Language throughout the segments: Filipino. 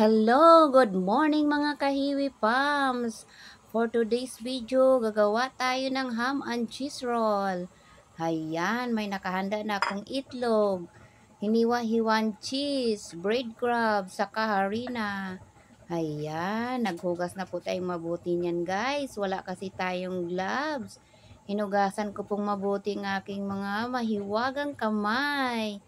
Hello, good morning mga kahiwi pams. For today's video, gagawa tayo ng ham and cheese roll. Hayan, may nakahanda na akong itlog, hiniwa-hiwan cheese, breadcrumbs, saka harina. Hayan, naghugas na po tayong mabuti niyan guys. Wala kasi tayong gloves. Hinugasan ko pong mabuti ng aking mga mahiwagang kamay.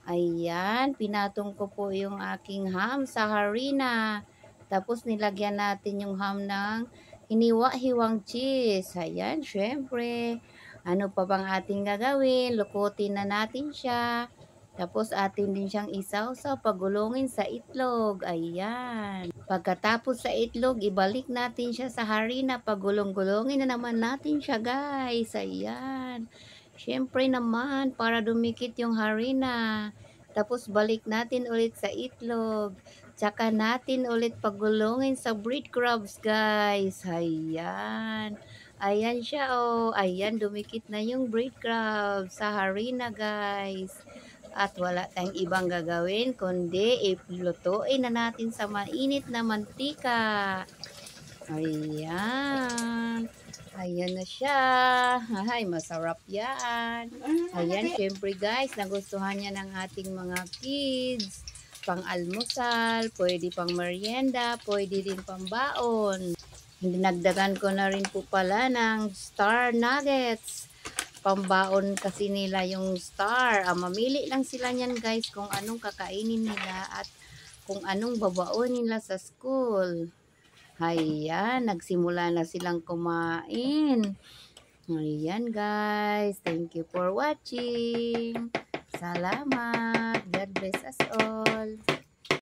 Ayan, pinatong ko po yung aking ham sa harina. Tapos nilagyan natin yung ham ng hiniwa-hiwang cheese. Ayan, syempre. Ano pa bang ating gagawin? Lukutin na natin siya. Tapos atin din siyang isaw-saw, pagulungin sa itlog. Ayan. Pagkatapos sa itlog, ibalik natin siya sa harina. Pagulong-gulungin na naman natin siya guys. Ayan. Syempre naman, para dumikit yung harina. Tapos balik natin ulit sa itlog. Tsaka natin ulit pagulungin sa breadcrumbs guys. Ayan. Ayan siya oh. Ayan, dumikit na yung breadcrumbs sa harina guys. At wala tayong ibang gagawin kundi ilutuin na natin sa mainit na mantika. Ayan. Ayan na siya. Ay, masarap yan. Ayan, syempre guys, nagustuhan niya ng ating mga kids. Pang almusal, pwede pang merienda, pwede din pang baon. Dinagdagan ko na rin po pala ng star nuggets. Pambaon kasi nila yung star. Mamili lang sila niyan guys kung anong kakainin nila at kung anong babaon nila sa school. Ayan, nagsimula na silang kumain. Ayan guys, thank you for watching. Salamat. God bless us all.